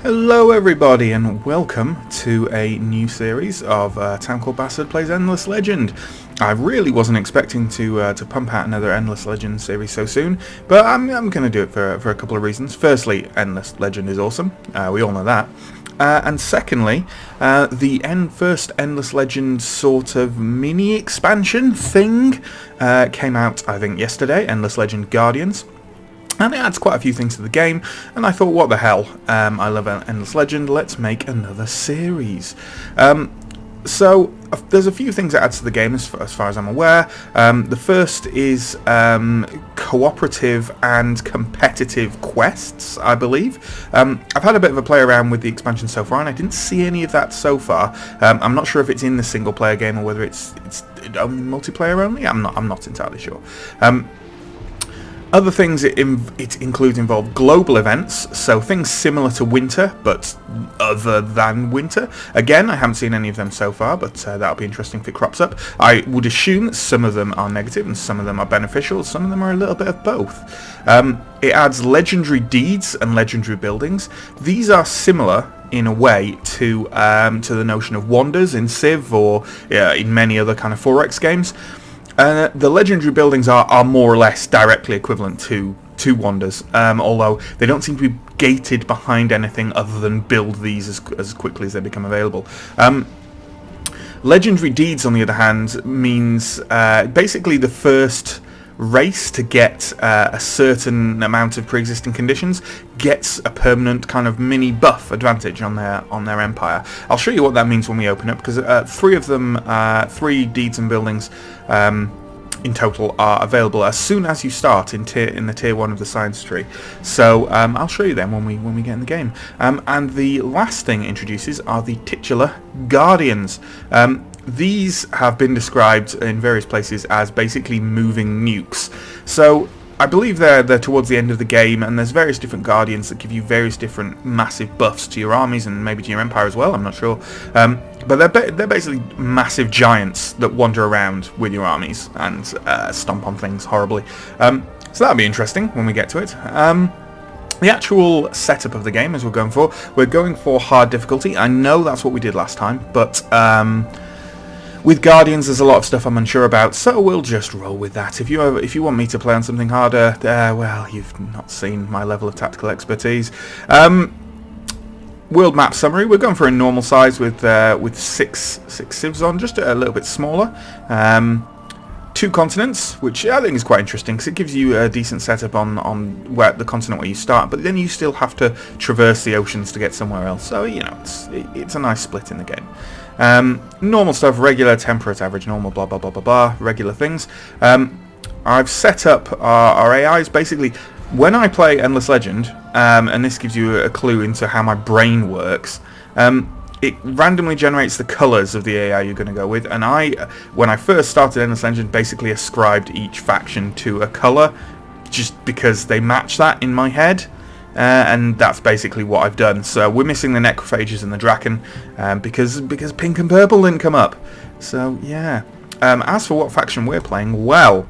Hello everybody and welcome to a new series of Town Called Bastard Plays Endless Legend. I really wasn't expecting to pump out another Endless Legend series so soon, but I'm going to do it for a couple of reasons. Firstly, Endless Legend is awesome, we all know that. And secondly, the first Endless Legend sort of mini expansion thing came out, I think, yesterday, Endless Legend Guardians. And it adds quite a few things to the game, and I thought, what the hell, I love Endless Legend, let's make another series. So, there's a few things it adds to the game as far as I'm aware. The first is cooperative and competitive quests, I believe. I've had a bit of a play around with the expansion so far, and I didn't see any of that so far. I'm not sure if it's in the single-player game or whether it's only multiplayer only. I'm not entirely sure. Other things it includes involve global events, so things similar to winter, but other than winter. Again, I haven't seen any of them so far, but that'll be interesting if it crops up. I would assume that some of them are negative and some of them are beneficial, some of them are a little bit of both. It adds legendary deeds and legendary buildings. These are similar in a way to the notion of wonders in Civ or in many other kind of 4X games. The legendary buildings are more or less directly equivalent to wonders, although they don't seem to be gated behind anything other than build these as quickly as they become available. Legendary deeds, on the other hand, means basically the first race to get a certain amount of pre-existing conditions gets a permanent kind of mini buff advantage on their empire. I'll show you what that means when we open up, because three of them, 3 deeds and buildings in total, are available as soon as you start in the tier 1 of the science tree. So I'll show you them when we get in the game. And the last thing it introduces are the titular guardians. These have been described in various places as basically moving nukes. So I believe they're towards the end of the game, and there's various different guardians that give you various different massive buffs to your armies and maybe to your empire as well. I'm not sure, but they're basically massive giants that wander around with your armies and stomp on things horribly. So that'll be interesting when we get to it. The actual setup of the game, as we're going for hard difficulty. I know that's what we did last time, but with Guardians, there's a lot of stuff I'm unsure about, so we'll just roll with that. If you want me to play on something harder, well, you've not seen my level of tactical expertise. World map summary. We're going for a normal size with 6 civs on, just a little bit smaller. 2 continents, which I think is quite interesting because it gives you a decent setup on where the continent where you start, but then you still have to traverse the oceans to get somewhere else. So it's a nice split in the game. Normal stuff, regular, temperate, average, normal, blah blah blah blah blah, regular things. I've set up our AIs. Basically, when I play Endless Legend, and this gives you a clue into how my brain works, it randomly generates the colours of the AI you're going to go with, and when I first started Endless Legend, basically ascribed each faction to a colour, just because they match that in my head. And that's basically what I've done. So we're missing the necrophages and the Draken because pink and purple didn't come up. So yeah. As for what faction we're playing, well,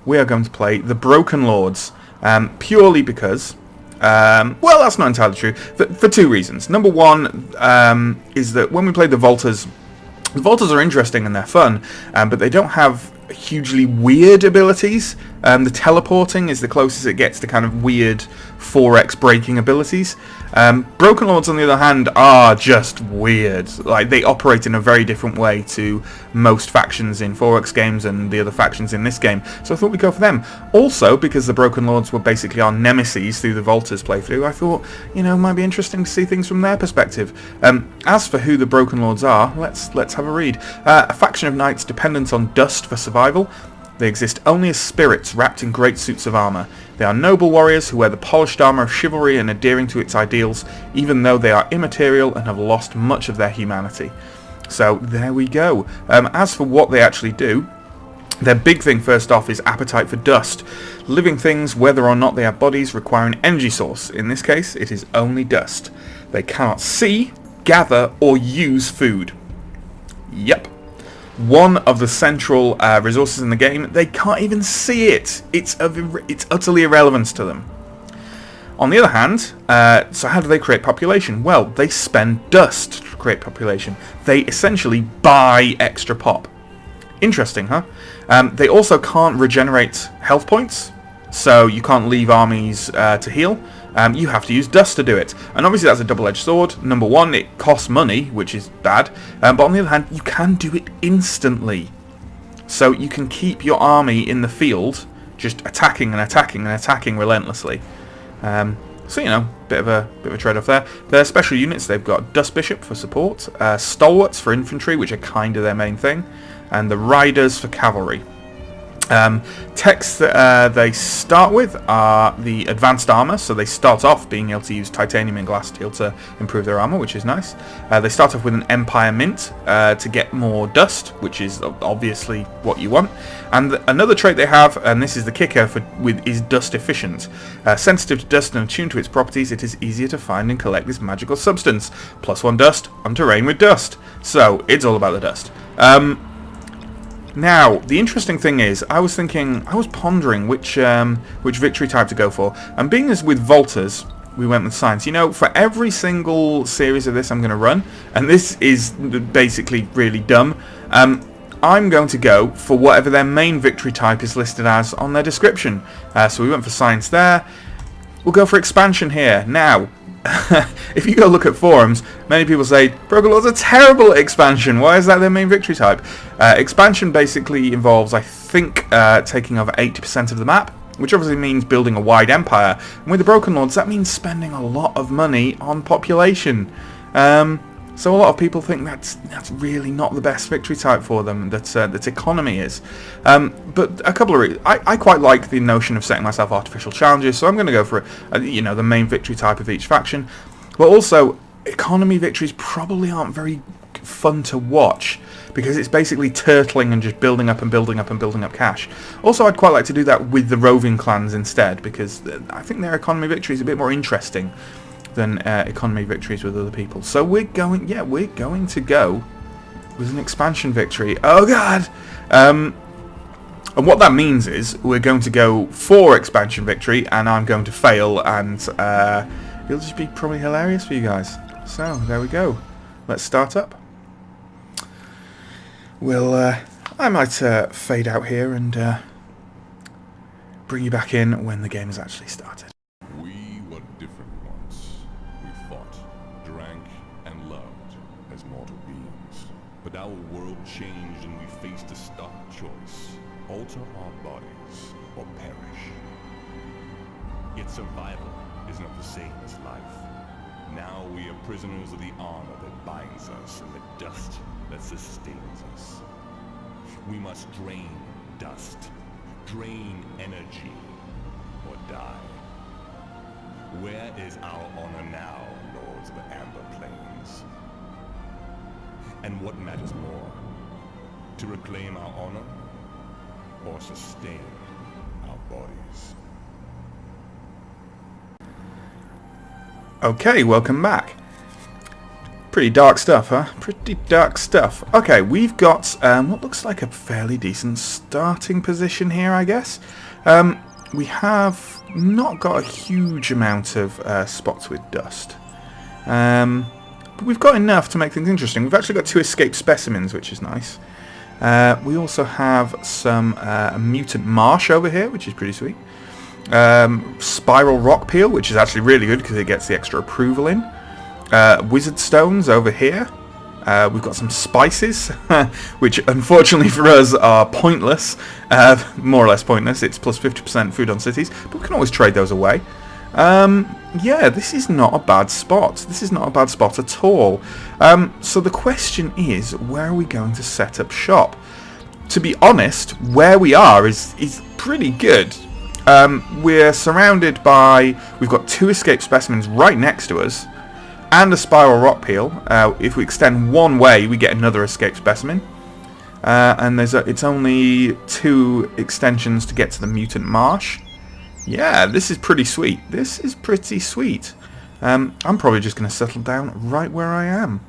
we are going to play the Broken Lords, purely because, well, that's not entirely true, for 2 reasons. Number one is that when we play the Volters are interesting and they're fun, but they don't have hugely weird abilities. The teleporting is the closest it gets to kind of weird 4X breaking abilities. Broken Lords, on the other hand, are just weird. Like, they operate in a very different way to most factions in 4X games and the other factions in this game, so I thought we'd go for them. Also, because the Broken Lords were basically our nemesis through the Volters playthrough, I thought, it might be interesting to see things from their perspective. As for who the Broken Lords are, let's have a read. A faction of knights dependent on dust for survival. They exist only as spirits wrapped in great suits of armour. They are noble warriors who wear the polished armour of chivalry and adhering to its ideals, even though they are immaterial and have lost much of their humanity. So there we go. As for what they actually do, their big thing first off is appetite for dust. Living things, whether or not they have bodies, require an energy source. In this case, it is only dust. They cannot see, gather, or use food. Yep. One of the central resources in the game, they can't even see it. It's utterly irrelevant to them. On the other hand, so how do they create population? Well, they spend dust to create population. They essentially buy extra pop. Interesting, huh? They also can't regenerate health points, so you can't leave armies to heal. You have to use dust to do it. And obviously that's a double-edged sword. Number one, it costs money, which is bad. But on the other hand, you can do it instantly. So you can keep your army in the field just attacking and attacking and attacking relentlessly. So, you know, bit of a trade-off there. Their special units, they've got Dust Bishop for support, Stalwarts for infantry, which are kind of their main thing, and the Riders for cavalry. Techs that they start with are the advanced armor, so they start off being able to use titanium and glass steel to improve their armor, which is nice. They start off with an Empire Mint to get more dust, which is obviously what you want. And another trait they have, and this is the kicker, is Dust Efficient. Sensitive to dust and attuned to its properties, it is easier to find and collect this magical substance. +1 dust on terrain with dust. So it's all about the dust. Now, the interesting thing is, I was pondering which victory type to go for. And being as with Volters, we went with Science. You know, for every single series of this I'm going to run, and this is basically really dumb, I'm going to go for whatever their main victory type is listed as on their description. So we went for Science there. We'll go for Expansion here. Now, if you go look at forums, many people say Broken Lord's a terrible expansion. Why is that their main victory type? Expansion basically involves, I think, taking over 80% of the map, which obviously means building a wide empire. And with the Broken Lords, that means spending a lot of money on population. So a lot of people think that's really not the best victory type for them. That economy is. But a couple of reasons. I quite like the notion of setting myself artificial challenges, so I'm going to go for you know, the main victory type of each faction. But also, economy victories probably aren't very fun to watch because it's basically turtling and just building up and building up and building up cash. Also, I'd quite like to do that with the Roving Clans instead, because I think their economy victory is a bit more interesting than economy victories with other people. So we're going to go with an expansion victory. Oh god! And what that means is we're going to go for expansion victory, and I'm going to fail, and it'll just be probably hilarious for you guys. So there we go. Let's start up. I might fade out here and bring you back in when the game is actually started. We were different once. We fought, drank, and loved as mortal beings. But our world changed and we faced a stark choice. Alter our bodies or perish. Yet survival is not the same as life. Now we are prisoners of the armor that binds us and the dust that sustains us. We must drain dust, drain energy, or die. Where is our honor now, Lords of the Amber Plains? And what matters more? To reclaim our honor, or sustain our bodies? Okay, welcome back. Pretty dark stuff, huh? Pretty dark stuff. Okay, we've got what looks like a fairly decent starting position here, I guess. We have not got a huge amount of spots with dust. But we've got enough to make things interesting. We've actually got 2 escaped specimens, which is nice. We also have some mutant marsh over here, which is pretty sweet. Spiral rock peel, which is actually really good because it gets the extra approval in. Wizard stones over here. We've got some spices, which unfortunately for us are pointless, more or less pointless. It's plus 50% food on cities, but we can always trade those away. Yeah, this is not a bad spot. This is not a bad spot at all. So the question is, where are we going to set up shop? To be honest, where we are is pretty good. We're surrounded by... We've got 2 escaped specimens right next to us, and a spiral rock peel. If we extend one way, we get another escaped specimen. And it's only 2 extensions to get to the mutant marsh. Yeah, this is pretty sweet. This is pretty sweet. I'm probably just going to settle down right where I am,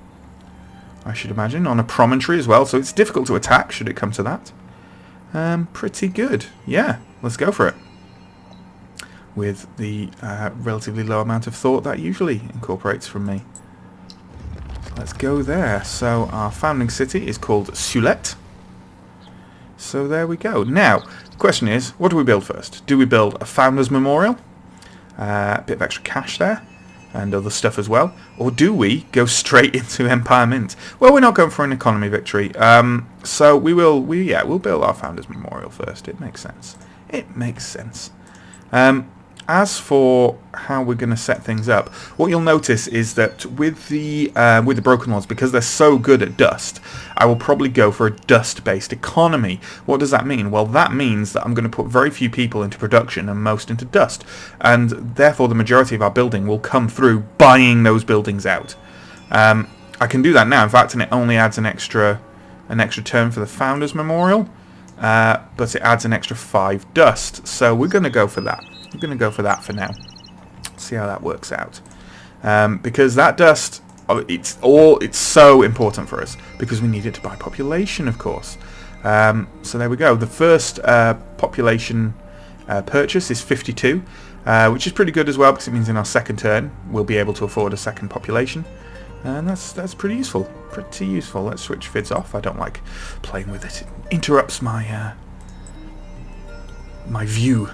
I should imagine, on a promontory as well, so it's difficult to attack should it come to that. Pretty good. Yeah, let's go for it. with the relatively low amount of thought that usually incorporates from me. Let's go there. So our founding city is called Sulet. So there we go. Now, the question is, what do we build first? Do we build a Founders Memorial? A bit of extra cash there, and other stuff as well. Or do we go straight into Empire Mint? Well, we're not going for an economy victory. So we'll build our Founders Memorial first. It makes sense. It makes sense. As for how we're going to set things up, what you'll notice is that with the Broken Lords, because they're so good at dust, I will probably go for a dust-based economy. What does that mean? Well, that means that I'm going to put very few people into production and most into dust, and therefore the majority of our building will come through buying those buildings out. I can do that now, in fact, and it only adds an extra turn for the Founders Memorial, but it adds an extra 5 dust, so we're going to go for that. I'm going to go for that for now. See how that works out. Because that dust, it's so important for us because we need it to buy population, of course. So there we go. The first population purchase is 52, which is pretty good as well because it means in our second turn we'll be able to afford a second population, and that's pretty useful. Pretty useful. Let's switch vids off. I don't like playing with it. It interrupts my my view.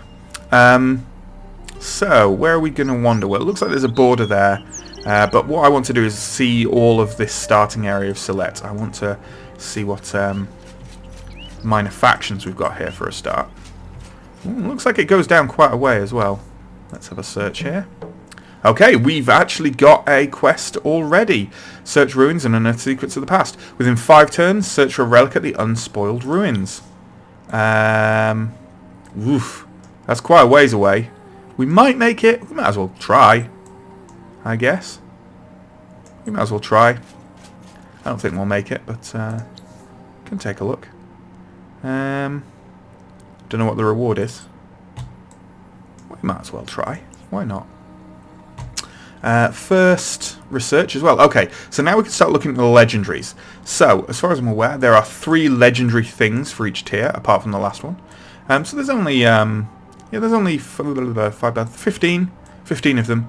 So, where are we going to wander? Well, it looks like there's a border there, but what I want to do is see all of this starting area of Sulet. I want to see what minor factions we've got here for a start. Looks like it goes down quite a way as well. Let's have a search here. Okay, we've actually got a quest already. Search ruins and unearth secrets of the past. Within 5 turns, search for a relic at the unspoiled ruins. Oof. That's quite a ways away. We might make it. We might as well try, I guess. We might as well try. I don't think we'll make it, but can take a look. Don't know what the reward is. We might as well try. Why not? First, research as well. Okay, so now we can start looking at the legendaries. So, as far as I'm aware, there are 3 legendary things for each tier, apart from the last one. So there's only... there's only 15 of them.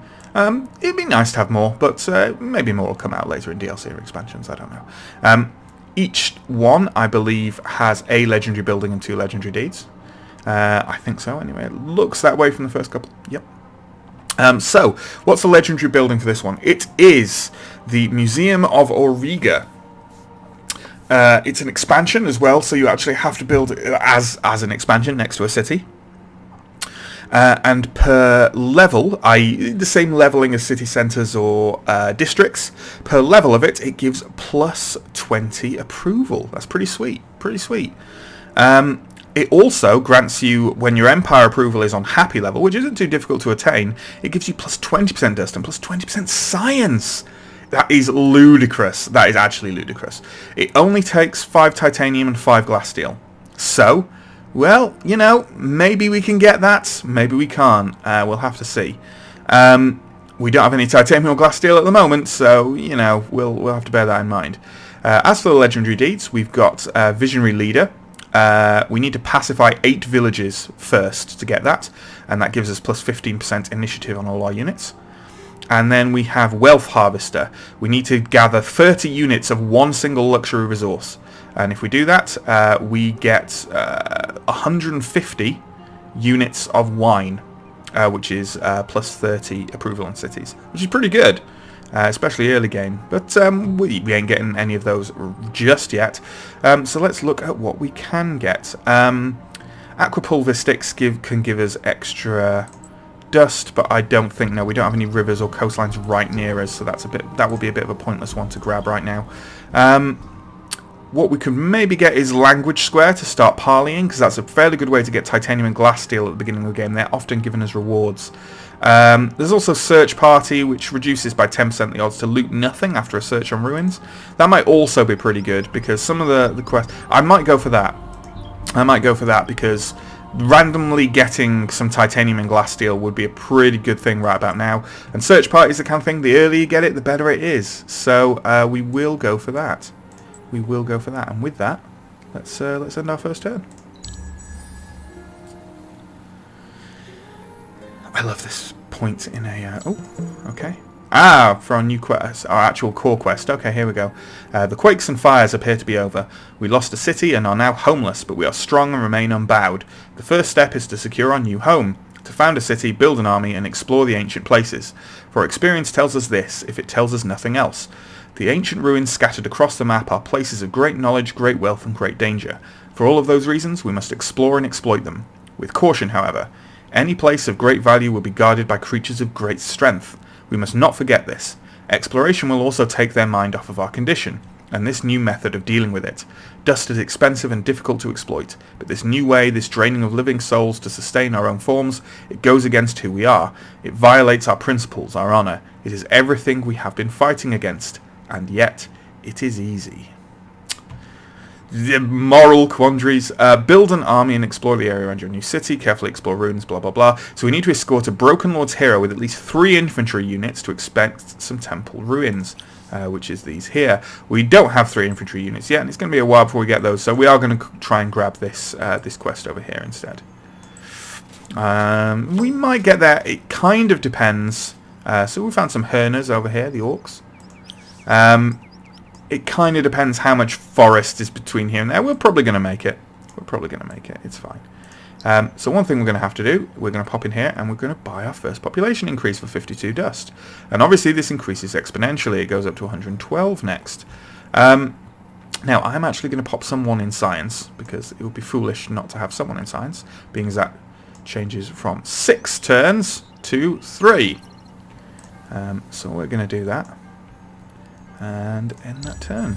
It'd be nice to have more, but maybe more will come out later in DLC or expansions, I don't know. Each one, I believe, has a legendary building and 2 legendary deeds. I think so, anyway. It looks that way from the first couple. Yep. So, what's the legendary building for this one? It is the Museum of Auriga. It's an expansion as well, so you actually have to build it as an expansion next to a city. And per level, i.e. the same leveling as city centres or districts, per level of it, it gives plus 20 approval. That's pretty sweet, pretty sweet. It also grants you, when your empire approval is on happy level, which isn't too difficult to attain, it gives you plus 20% dust and plus 20% science. That is ludicrous. That is actually ludicrous. It only takes 5 titanium and 5 glass steel. So... well, you know, maybe we can get that, maybe we can't. We'll have to see. We don't have any titanium or glass steel at the moment, so, you know, we'll have to bear that in mind. As for the legendary deeds, we've got Visionary Leader. We need to pacify 8 villages first to get that, and that gives us plus 15% initiative on all our units. And then we have Wealth Harvester. We need to gather 30 units of one single luxury resource. And if we do that, we get 150 units of wine, which is plus 30 approval on cities, which is pretty good, especially early game. But we ain't getting any of those just yet. So let's look at what we can get. Aquapulver sticks can give us extra dust, but I don't think, no, we don't have any rivers or coastlines right near us, so that will be a bit of a pointless one to grab right now. What we could maybe get is Language Square to start parleying, because that's a fairly good way to get titanium and glass steel at the beginning of the game. They're often given as rewards. There's also Search Party, which reduces by 10% the odds to loot nothing after a search on ruins. That might also be pretty good, because some of the quests... I might go for that. Because randomly getting some titanium and glass steel would be a pretty good thing right about now. And Search Party is the kind of thing, the earlier you get it, the better it is. So we will go for that. We will go for that, and with that, let's end our first turn. I love this point in a... oh, okay. Ah, for our new quest, our actual core quest. Okay, here we go. The quakes and fires appear to be over. We lost a city and are now homeless, but we are strong and remain unbowed. The first step is to secure our new home. To found a city, build an army, and explore the ancient places. For experience tells us this, if it tells us nothing else. The ancient ruins scattered across the map are places of great knowledge, great wealth, and great danger. For all of those reasons, we must explore and exploit them. With caution, however. Any place of great value will be guarded by creatures of great strength. We must not forget this. Exploration will also take their mind off of our condition, and this new method of dealing with it. Dust is expensive and difficult to exploit, but this new way, this draining of living souls to sustain our own forms, it goes against who we are. It violates our principles, our honour. It is everything we have been fighting against, and yet it is easy. The moral quandaries. Build an army and explore the area around your new city. Carefully explore ruins, blah blah blah. So we need to escort a Broken Lord's hero with at least 3 infantry units to inspect some temple ruins, which is these here. We don't have 3 infantry units yet, and it's going to be a while before we get those, so we are going to try and grab this this quest over here instead. We might get there. It kind of depends. So we found some Herners over here, the orcs. It kind of depends how much forest is between here and there. We're probably going to make it. We're probably going to make it. It's fine. So one thing we're going to have to do, we're going to pop in here and we're going to buy our first population increase for 52 dust. And obviously this increases exponentially. It goes up to 112 next. Now I'm actually going to pop someone in science because it would be foolish not to have someone in science, being as that changes from 6 turns to 3. So we're going to do that. And end that turn.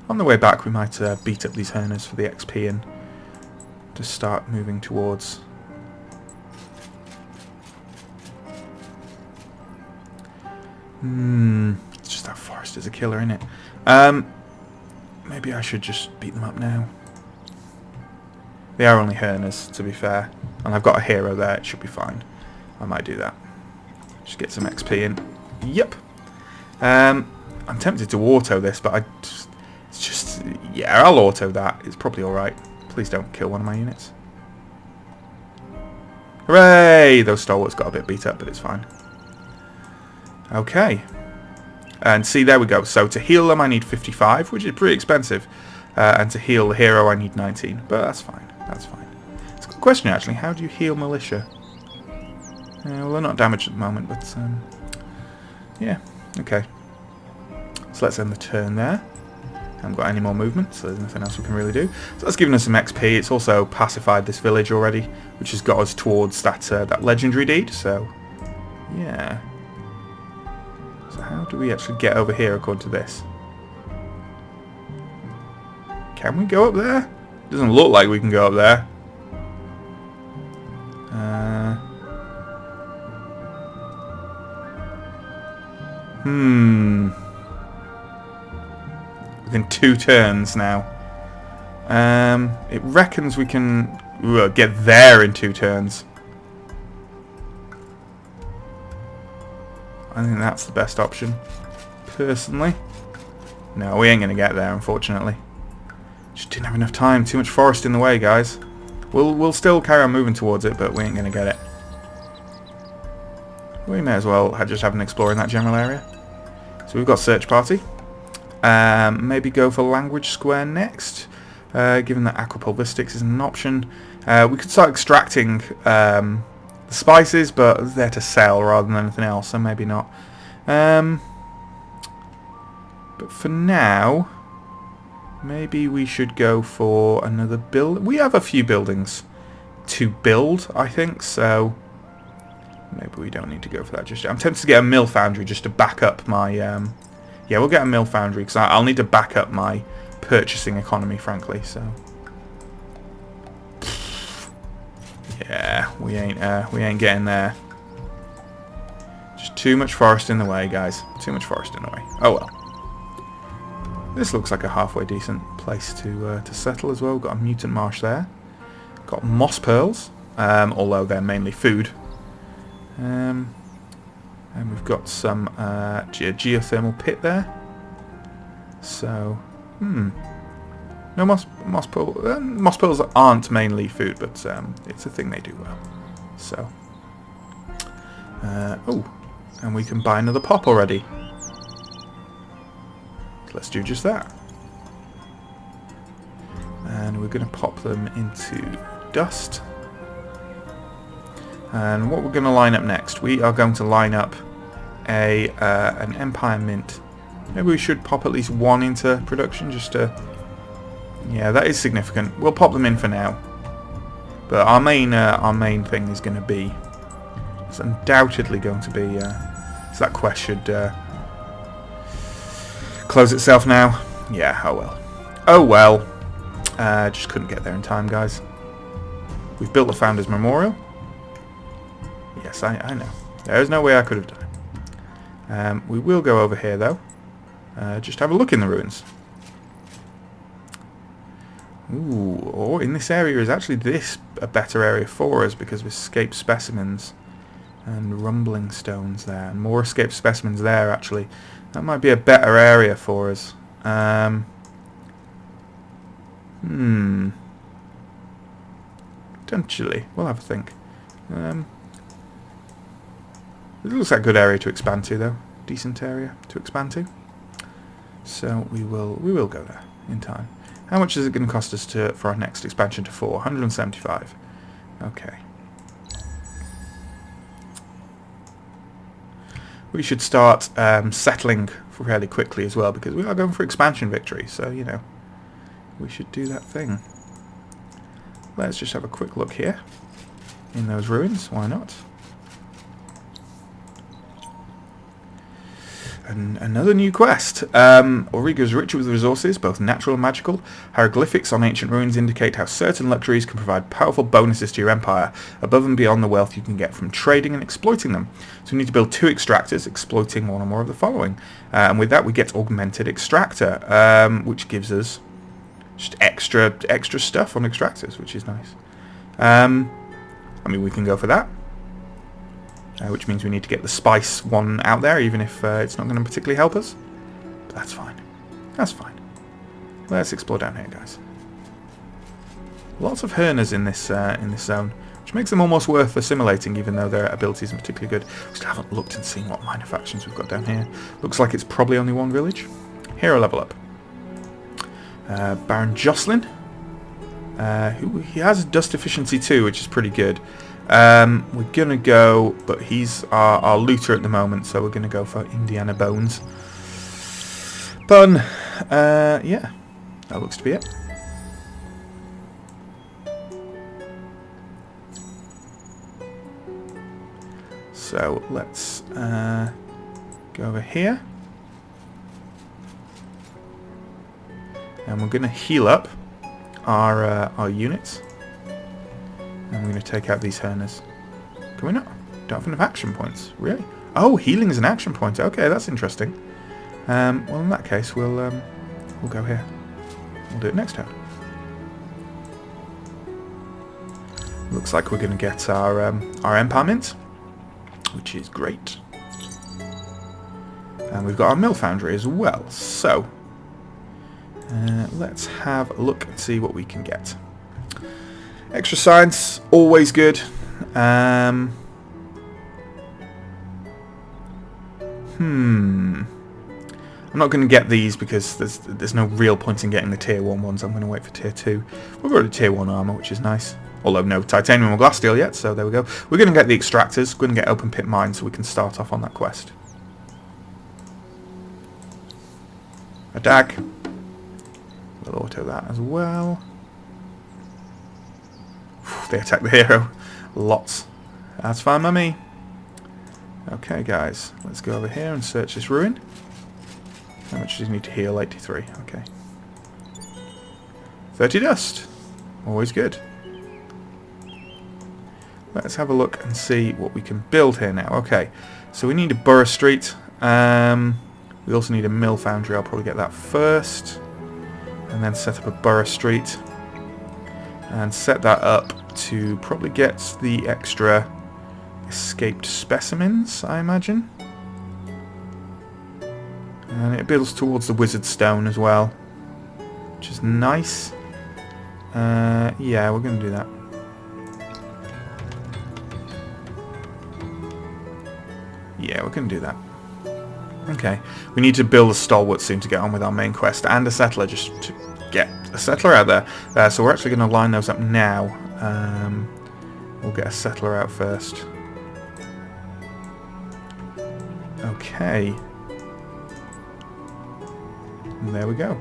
On the way back we might beat up these Herners for the XP and just start moving towards... it's just that forest is a killer, isn't it? Maybe I should just beat them up now. They are only Herners, to be fair. And I've got a hero there, it should be fine. I might do that. Just get some XP in. Yep. I'm tempted to auto this, but it's just, yeah, I'll auto that. It's probably alright. Please don't kill one of my units. Hooray! Those stalwarts got a bit beat up, but it's fine. Okay. And see, there we go. So to heal them I need 55, which is pretty expensive. And to heal the hero I need 19, but that's fine. That's fine. It's a good question, actually. How do you heal militia? Well, they're not damaged at the moment, but yeah. Okay, so let's end the turn there. Haven't got any more movement, so there's nothing else we can really do. So that's given us some XP. It's also pacified this village already, which has got us towards that that legendary deed. So yeah. So how do we actually get over here according to this? Can we go up there? Doesn't look like we can go up there. Within 2 turns now. It reckons we can get there in 2 turns. I think that's the best option, personally. No, we ain't going to get there, unfortunately. Just didn't have enough time. Too much forest in the way, guys. We'll still carry on moving towards it, but we ain't going to get it. We may as well just have an explorer in that general area. So we've got search party. Maybe go for language square next, given that aquapulvistics is an option. We could start extracting the spices, but they're to sell rather than anything else, so maybe not. But for now, maybe we should go for another build. We have a few buildings to build, I think, so maybe we don't need to go for that just yet. I'm tempted to get a mill foundry just to back up my... yeah, we'll get a mill foundry because I'll need to back up my purchasing economy, frankly. So yeah, we ain't getting there. Just too much forest in the way, guys. Too much forest in the way. Oh well. This looks like a halfway decent place to settle as well. We've got a mutant marsh there. Got moss pearls, although they're mainly food. And we've got some geothermal pit there. So, no moss pearls aren't mainly food, but it's a thing they do well. So, oh, and we can buy another pop already. So let's do just that. And we're going to pop them into dust. And what we're going to line up next, we are going to line up an Empire Mint. Maybe we should pop at least one into production just to... Yeah, that is significant. We'll pop them in for now. But our main thing is going to be... It's undoubtedly going to be... so that quest should close itself now. Yeah, oh well. Oh well. Just couldn't get there in time, guys. We've built the Founders Memorial. Yes, I know. There's no way I could have done it. We will go over here, though. Just have a look in the ruins. Ooh, or in this area is actually this a better area for us because of escaped specimens and rumbling stones there. And more escaped specimens there, actually. That might be a better area for us. Potentially. We'll have a think. It looks like a good area to expand to, though. Decent area to expand to. So we will go there in time. How much is it going to cost us for our next expansion to 4? 175. Okay. We should start settling fairly quickly as well, because we are going for expansion victory. So, you know, we should do that thing. Let's just have a quick look here in those ruins. Why not? And another new quest. Auriga is rich with resources, both natural and magical. Hieroglyphics on ancient ruins indicate how certain luxuries can provide powerful bonuses to your empire, above and beyond the wealth you can get from trading and exploiting them. So we need to build 2 extractors, exploiting one or more of the following. And with that we get augmented extractor, which gives us just extra stuff on extractors, which is nice. I mean, we can go for that. Which means we need to get the spice one out there, even if it's not going to particularly help us. But that's fine. That's fine. Let's explore down here, guys. Lots of Herners in this zone, which makes them almost worth assimilating, even though their abilities aren't particularly good. We still haven't looked and seen what minor factions we've got down here. Looks like it's probably only one village. Hero level up. Baron Jocelyn. He has dust efficiency too, which is pretty good. We're gonna go, but he's our looter at the moment, so we're gonna go for Indiana Bones. Fun. Yeah, that looks to be it. So let's go over here, and we're gonna heal up our units. And we're going to take out these Herners. Can we not? Don't have enough action points. Really? Oh, healing is an action point. Okay, that's interesting. Well, in that case, we'll go here. We'll do it next turn. Looks like we're going to get our Empire Mint, which is great. And we've got our Mill Foundry as well. So, let's have a look and see what we can get. Extra science, always good. I'm not going to get these because there's no real point in getting the tier 1 ones. I'm going to wait for tier 2. We've got a tier 1 armor, which is nice. Although no titanium or glass steel yet, so there we go. We're going to get the extractors. We're going to get open pit mines so we can start off on that quest. A dag. We'll auto that as well. They attack the hero. Lots. That's fine by me. Okay, guys. Let's go over here and search this ruin. How much do you need to heal? 83. Okay. 30 dust. Always good. Let's have a look and see what we can build here now. Okay. So we need a Borough Street. We also need a Mill Foundry. I'll probably get that first. And then set up a Borough Street. And set that up to probably get the extra escaped specimens, I imagine. And it builds towards the Wizard Stone as well, which is nice. Yeah, we're going to do that. Yeah, we can do that. Okay. We need to build a stalwart soon to get on with our main quest, and a settler, just to get a settler out there. So we're actually going to line those up now. We'll get a settler out first. Okay. And there we go.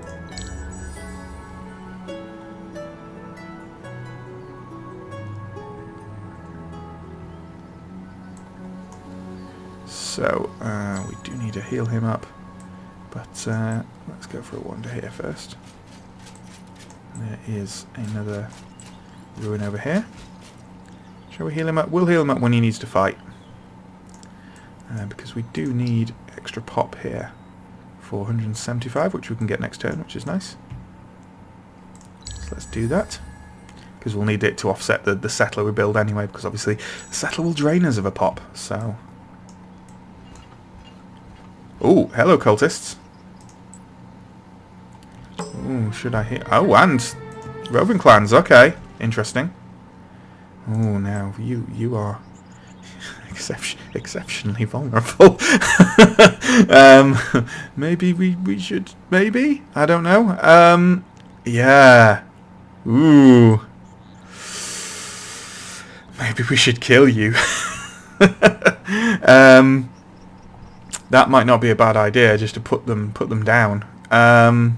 So, we do need to heal him up, but let's go for a wander here first. There is another ruin over here. Shall we heal him up? We'll heal him up when he needs to fight. Because we do need extra pop here. 475, which we can get next turn, which is nice. So let's do that. Because we'll need it to offset the settler we build anyway, because obviously the settler will drain us of a pop, so... Oh, hello cultists. Ooh, should I hit... Oh, and Roving Clans, okay. Interesting. Oh, now, you are exceptionally vulnerable. Maybe we should... Maybe? I don't know. Yeah. Ooh. Maybe we should kill you. That might not be a bad idea, just to put them down. I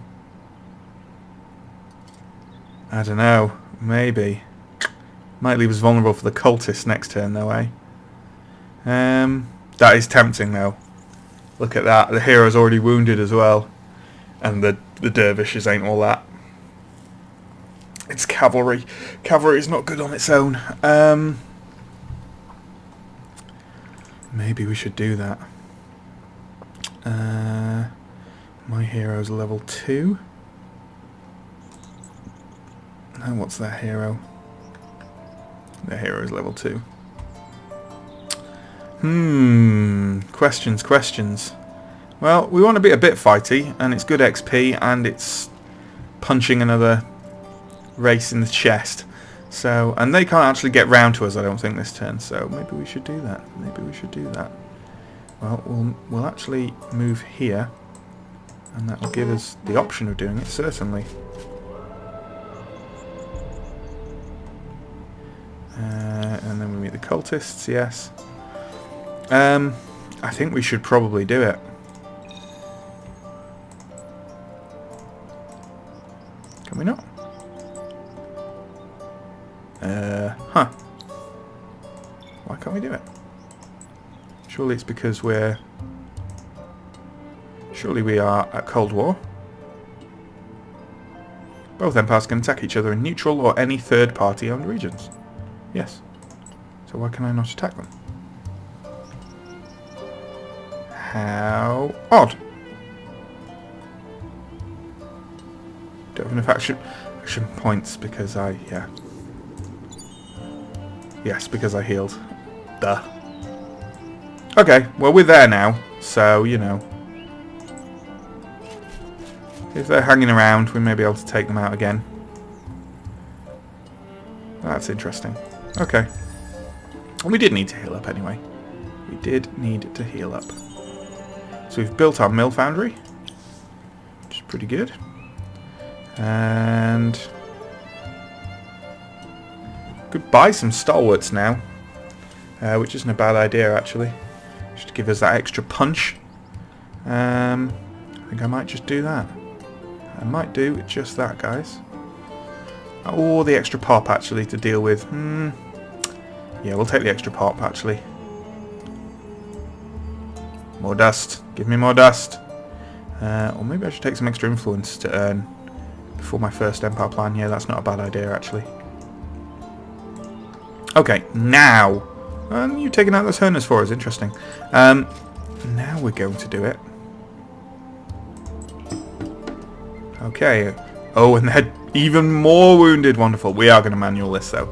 don't know. Maybe. Might leave us vulnerable for the cultists next turn, though, eh? That is tempting, though. Look at that. The hero's already wounded as well, and the dervishes ain't all that. It's cavalry. Cavalry is not good on its own. Maybe we should do that. My hero's level 2. Now what's that hero? Their hero is level 2. Questions. Well, we want to be a bit fighty, and it's good XP, and it's punching another race in the chest. So, and they can't actually get round to us, I don't think, this turn. So maybe we should do that. Well, we'll actually move here, and that will give us the option of doing it, certainly. And then we meet the cultists, yes. I think we should probably do it. Can we not? Huh. Why can't we do it? Surely it's because we're... Surely we are at Cold War. Both empires can attack each other in neutral or any third party owned regions. Yes. So why can I not attack them? How odd. Don't have enough action points because I... yeah. Yes, because I healed. Duh. Okay, well we're there now, so, you know. If they're hanging around, we may be able to take them out again. That's interesting. Okay. We did need to heal up anyway. We did need to heal up. So we've built our mill foundry, which is pretty good. And... could buy some stalwarts now, which isn't a bad idea actually. Just to give us that extra punch. I think I might just do that. I might do just that, guys. Or the extra pop actually to deal with. Yeah, we'll take the extra pop actually. More dust. Give me more dust. Or maybe I should take some extra influence to earn before my first empire plan. Yeah, that's not a bad idea actually. Okay, now. You've taken out those Herners for us. Interesting. Now we're going to do it. Okay. Oh, and they're even more wounded. Wonderful. We are going to manual this, though.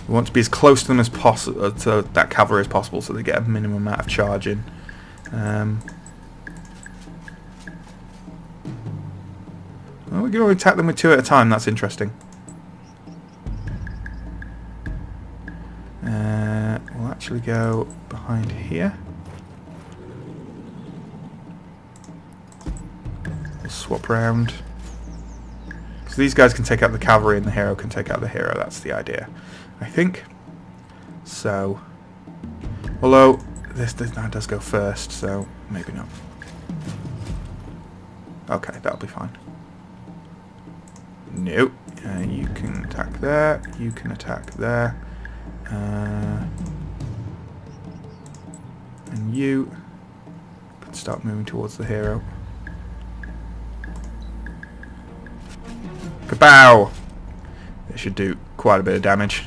We want to be as close to them as possible, to that cavalry as possible, so they get a minimum amount of charge in. Well, we can only attack them with 2 at a time. That's interesting. Well, actually go behind here. We'll swap round. So these guys can take out the cavalry and the hero can take out the hero. That's the idea, I think. So, although this does go first, so maybe not. Okay, that'll be fine. No, you can attack there. You can attack there. And you can start moving towards the hero. Kabow! They should do quite a bit of damage.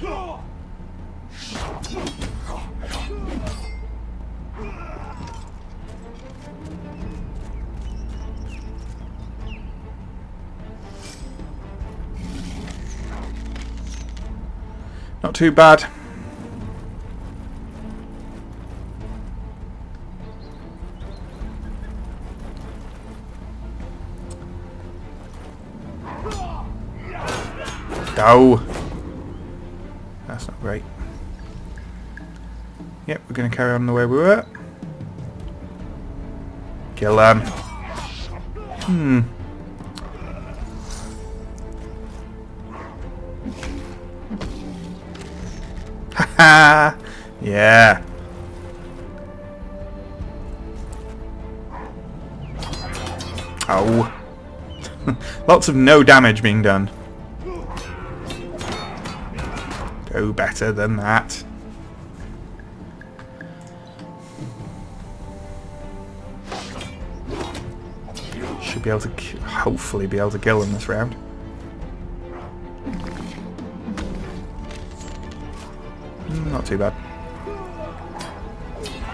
Not too bad. Oh, that's not great. Yep, we're going to carry on the way we were. Kill them. Haha! Yeah. Oh. Lots of no damage being done. Go better than that. Should be able to, hopefully be able to kill him this round. Not too bad.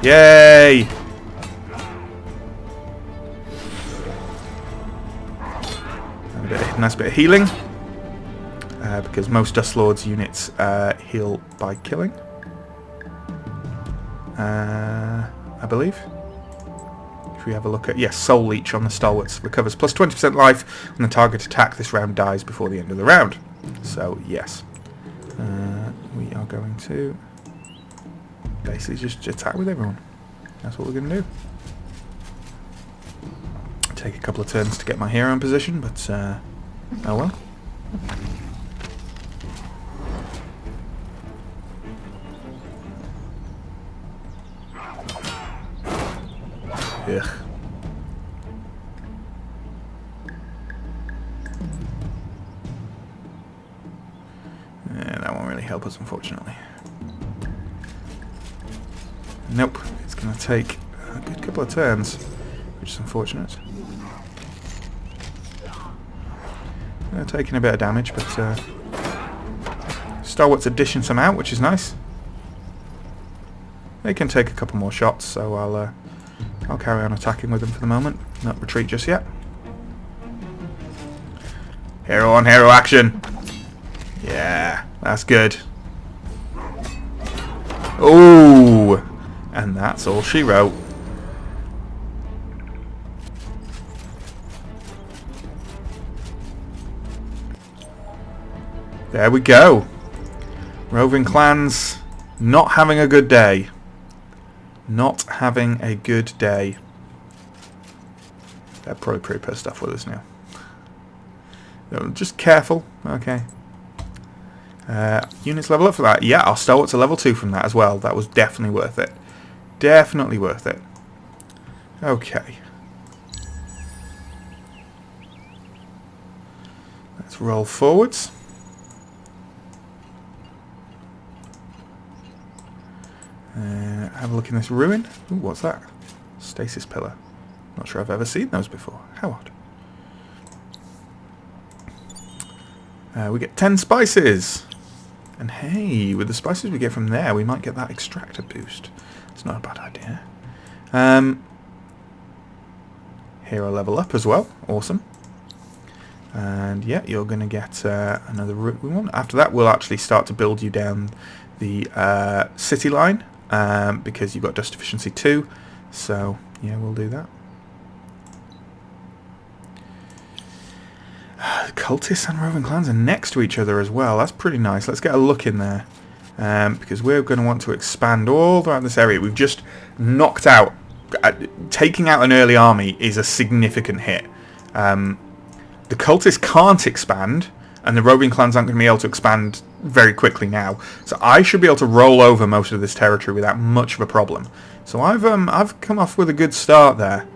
Yay! A nice bit of healing. Because most Dust Lord's units heal by killing. I believe. If we have a look at... Yes, Soul Leech on the Stalwarts. Recovers plus 20% life when the target attack this round dies before the end of the round. So, yes. We are going to basically just attack with everyone. That's what we're going to do. Take a couple of turns to get my hero in position, but oh well. Ugh. Yeah, that won't really help us, unfortunately. Nope, it's going to take a good couple of turns, which is unfortunate. Taking a bit of damage, but Stalwarts are dishing some out, which is nice. They can take a couple more shots, so I'll carry on attacking with them for the moment. Not retreat just yet. Hero on hero action. Yeah, that's good. Ooh, and that's all she wrote. There we go. Roving Clans not having a good day. Not having a good day. They're probably pretty pissed off with us now. Just careful. Okay. Units level up for that. Yeah, our Stalwarts are level 2 from that as well. That was definitely worth it. Definitely worth it. Okay. Let's roll forwards. Have a look in this ruin. Ooh, what's that? Stasis pillar. Not sure I've ever seen those before. How odd. We get 10 spices. And hey, with the spices we get from there, we might get that extractor boost. It's not a bad idea. Hero level up as well. Awesome. And yeah, you're going to get another route we want. After that, we'll actually start to build you down the city line. Because you've got Dust Efficiency 2, so yeah, we'll do that. Cultists and Roving Clans are next to each other as well. That's pretty nice. Let's get a look in there. because we're going to want to expand all around this area. We've just knocked out... taking out an early army is a significant hit. The cultists can't expand, and the roving clans aren't going to be able to expand very quickly now. So I should be able to roll over most of this territory without much of a problem. So I've come off with a good start there.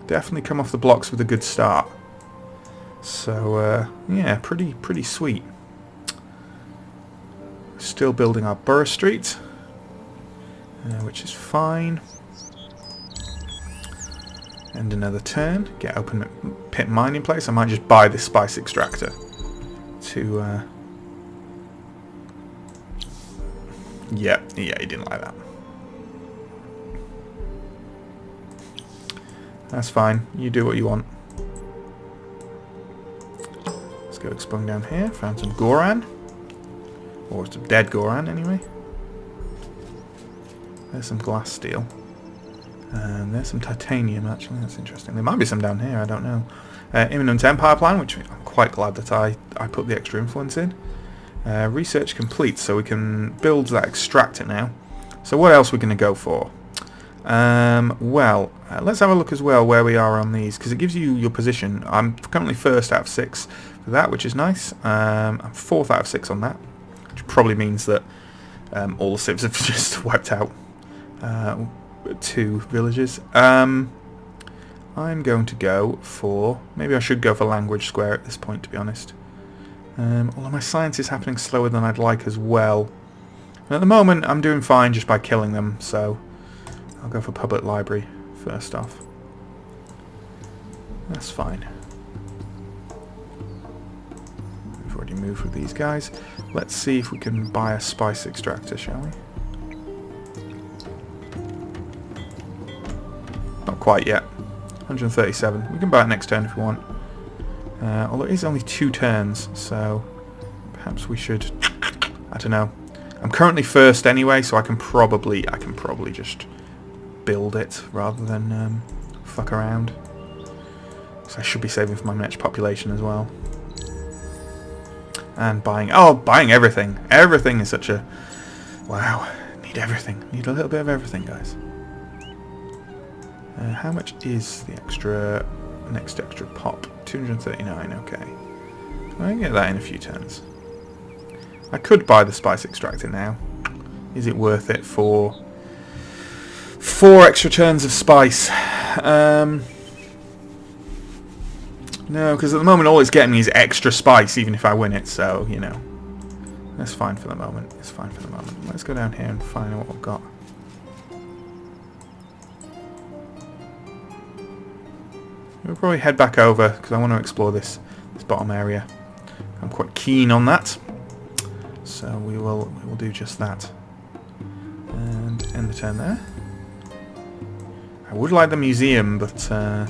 Definitely come off the blocks with a good start. So yeah, pretty sweet. Still building our Borough Street, which is fine. And another turn. Get open pit mining place. I might just buy this spice extractor to... yeah, he didn't like that. That's fine. You do what you want. Let's go explore down here. Found some Goran. Or some dead Goran, anyway. There's some glass steel. And there's some titanium, actually. That's interesting. There might be some down here, I don't know. Imminent Empire Plan, which I'm quite glad that I put the extra influence in. Research complete, so we can build that extractor now. So what else are we going to go for? Well, let's have a look as well where we are on these, because it gives you your position. I'm currently first out of 6 for that, which is nice. I'm 4th out of 6 on that, which probably means that all the civs have just wiped out 2 villages. I'm going to go for... maybe I should go for language square at this point, to be honest. Although my science is happening slower than I'd like as well. And at the moment, I'm doing fine just by killing them, so I'll go for public library first off. That's fine. We've already moved with these guys. Let's see if we can buy a spice extractor, shall we? Not quite yet. 137. We can buy it next turn if we want. Although it is only 2 turns, so perhaps we should... I don't know. I'm currently first anyway, so I can probably just build it rather than fuck around. So I should be saving for my next population as well. And buying... oh, buying everything. Everything is such a... wow. Need everything. Need a little bit of everything, guys. How much is the next extra pop? 239, okay. I can get that in a few turns. I could buy the spice extractor now. Is it worth it for 4 extra turns of spice? No, because at the moment all it's getting me is extra spice, even if I win it, so, you know. That's fine for the moment. It's fine for the moment. Let's go down here and find out what we've got. We'll probably head back over because I want to explore this bottom area. I'm quite keen on that, so we will do just that. And end the turn there. I would like the museum, but I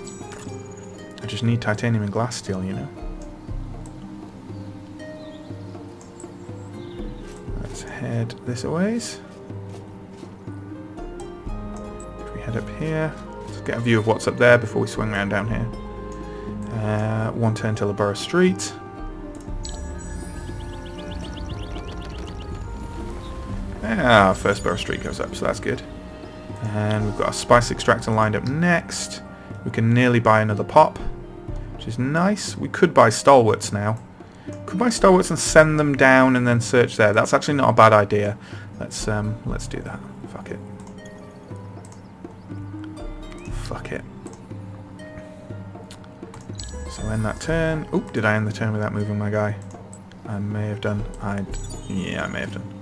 just need titanium and glass steel, you know. Let's head this a ways. If we head up here. Get a view of what's up there before we swing around down here. 1 turn till the Borough Street. Ah, first Borough Street goes up, so that's good. And we've got a spice extractor lined up next. We can nearly buy another pop, which is nice. We could buy stalwarts now. Could buy stalwarts and send them down and then search there. That's actually not a bad idea. Let's do that. Fuck it. Fuck it. So end that turn. Oop, did I end the turn without moving my guy? I may have done. Yeah, I may have done.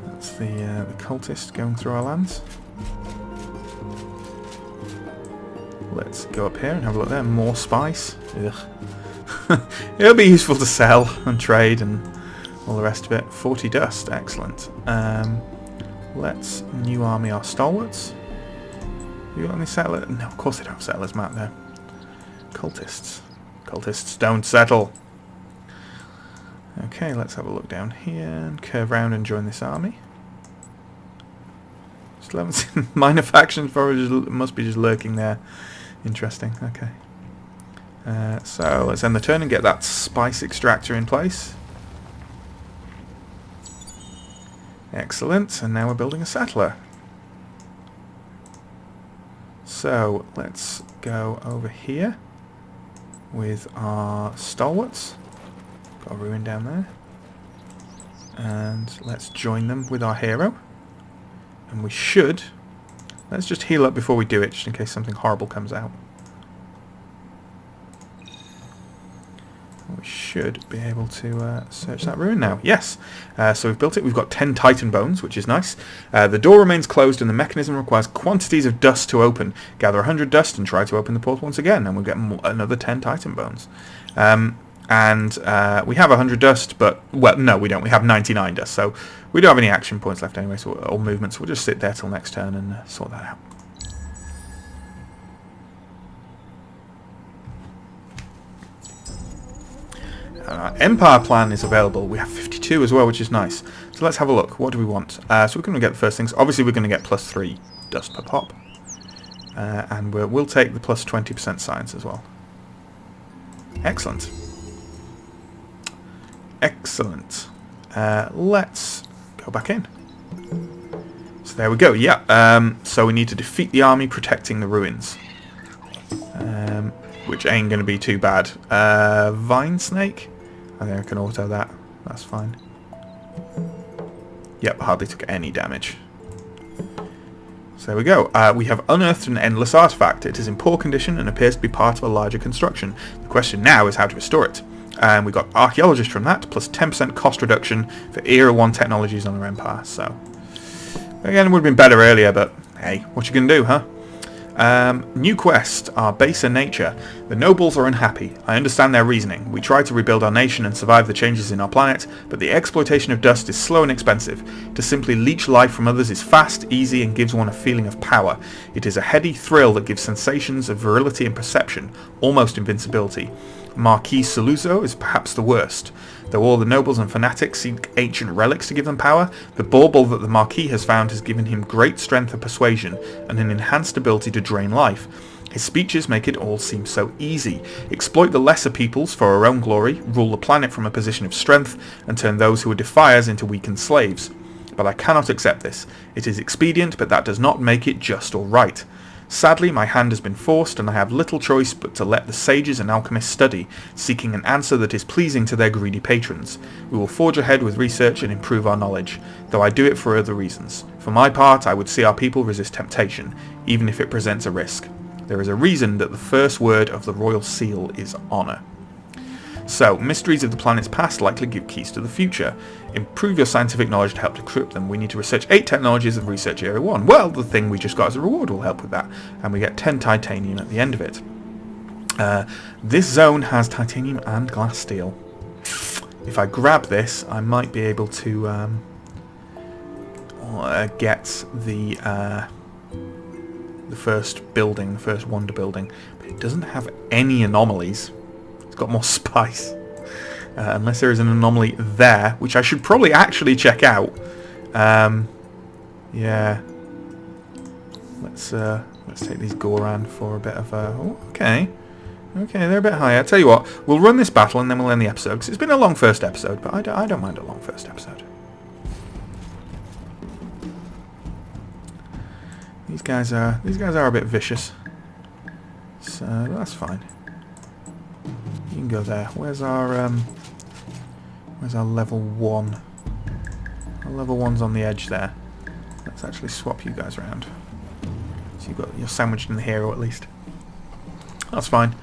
That's the cultist going through our lands. Let's go up here and have a look there. More spice. Ugh. It'll be useful to sell and trade and all the rest of it. 40 dust. Excellent. Let's new army our stalwarts. You got any settlers? No, of course they don't have settlers map there. Cultists. Cultists don't settle. Okay, let's have a look down here and curve around and join this army. Still haven't seen minor factions, probably must be just lurking there. Interesting, okay. So let's end the turn and get that spice extractor in place. Excellent, and now we're building a settler. So let's go over here with our stalwarts. Got a ruin down there. And let's join them with our hero. And we should... Let's just heal up before we do it, just in case something horrible comes out. We should be able to search that ruin now. Yes. So we've built it. We've got 10 Titan bones, which is nice. The door remains closed and the mechanism requires quantities of dust to open. Gather 100 dust and try to open the portal once again, and we'll get another 10 Titan bones. And we have 100 dust, but... Well, no, we don't. We have 99 dust, so we don't have any action points left anyway, so, or movements. We'll just sit there till next turn and sort that out. Empire plan is available. We have 52 as well, which is nice. So let's have a look. What do we want? So we're going to get the first things. Obviously, we're going to get +3 dust per pop. And we'll take the plus 20% science as well. Excellent. Excellent. Let's go back in. So there we go. Yeah. So we need to defeat the army protecting the ruins. Which ain't going to be too bad. Vine Snake? I think I can auto that. That's fine. Yep, hardly took any damage. So there we go. We have unearthed an endless artifact. It is in poor condition and appears to be part of a larger construction. The question now is how to restore it. And we got Archaeologist from that, plus 10% cost reduction for Era 1 technologies on our Empire. So, again, it would have been better earlier, but hey, what you gonna do, huh? New quest, our baser nature. The nobles are unhappy. I understand their reasoning. We try to rebuild our nation and survive the changes in our planet, but the exploitation of dust is slow and expensive. To simply leech life from others is fast, easy, and gives one a feeling of power. It is a heady thrill that gives sensations of virility and perception, almost invincibility. Marquis Saluzzo is perhaps the worst. Though all the nobles and fanatics seek ancient relics to give them power, the bauble that the Marquis has found has given him great strength of persuasion and an enhanced ability to drain life. His speeches make it all seem so easy. Exploit the lesser peoples for our own glory, rule the planet from a position of strength, and turn those who are defiers into weakened slaves. But I cannot accept this. It is expedient, but that does not make it just or right. Sadly, my hand has been forced, and I have little choice but to let the sages and alchemists study, seeking an answer that is pleasing to their greedy patrons. We will forge ahead with research and improve our knowledge, though I do it for other reasons. For my part, I would see our people resist temptation, even if it presents a risk. There is a reason that the first word of the royal seal is honour. So, mysteries of the planet's past likely give keys to the future. Improve your scientific knowledge to help decrypt them. We need to research 8 technologies of Research Area 1. Well, the thing we just got as a reward will help with that. And we get 10 titanium at the end of it. This zone has titanium and glass steel. If I grab this, I might be able to get the first building, the first wonder building. But it doesn't have any anomalies. Got more spice, unless there is an anomaly there, which I should probably actually check out. Yeah, let's take these Goran for a bit of a... Oh, okay, they're a bit higher. Tell you what, we'll run this battle and then we'll end the episode, because it's been a long first episode, but I don't mind a long first episode. These guys are a bit vicious, so that's fine. You can go there. Where's our level 1? Our level 1's on the edge there. Let's actually swap you guys around. So you're sandwiched in the hero at least. That's fine.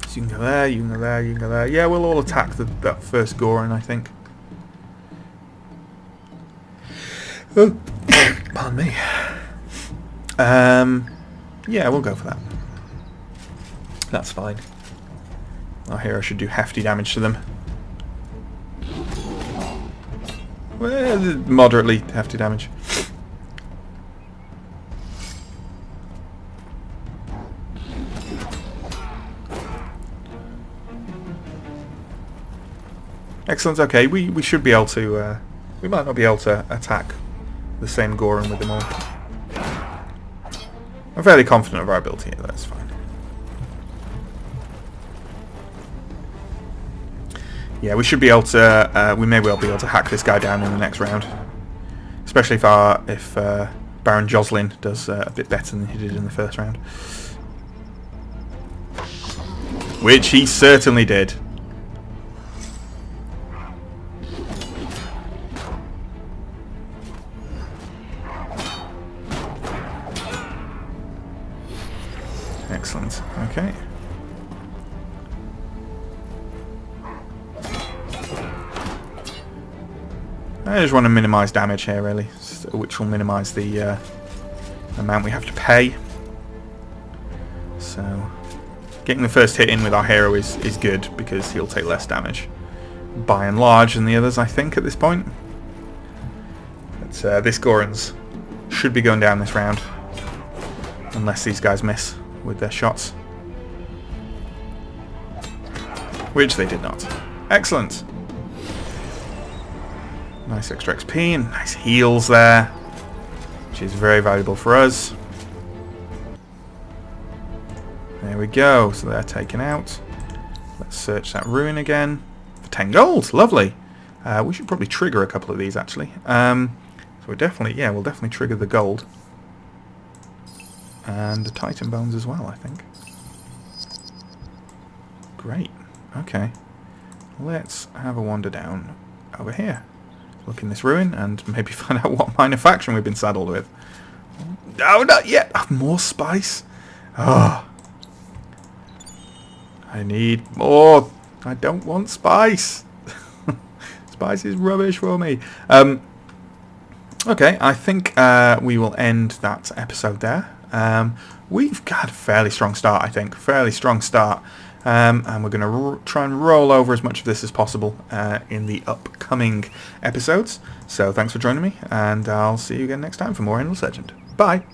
So you can go there, you can go there, you can go there. Yeah, we'll all attack that first Goren, I think. Oh, pardon me. Yeah, we'll go for that. That's fine. Our hero should do hefty damage to them. Well, moderately hefty damage. Excellent, okay, we should be able to... we might not be able to attack the same Goren with them all. I'm fairly confident of our ability here, that's fine. Yeah, we should be able to, we may well be able to hack this guy down in the next round. Especially if Baron Joslin does a bit better than he did in the first round. Which he certainly did. Excellent. Okay. I just want to minimise damage here, really, which will minimise the amount we have to pay. So, getting the first hit in with our hero is good, because he'll take less damage, by and large, than the others, I think, at this point. But this Gorens should be going down this round, unless these guys miss with their shots. Which they did not. Excellent. Nice extra XP and nice heals there, which is very valuable for us. There we go, so they're taken out. Let's search that ruin again for 10 gold. Lovely. We should probably trigger a couple of these, actually. So we'll definitely trigger the gold. And the Titan bones as well, I think. Great. Okay. Let's have a wander down over here. Look in this ruin and maybe find out what minor faction we've been saddled with. Oh, not yet! Oh, more spice? Oh. I need more. I don't want spice. Spice is rubbish for me. Okay, I think we will end that episode there. We've got a fairly strong start, I think. Fairly strong start. And we're going to try and roll over as much of this as possible in the upcoming episodes. So thanks for joining me, and I'll see you again next time for more Endless Legend. Bye!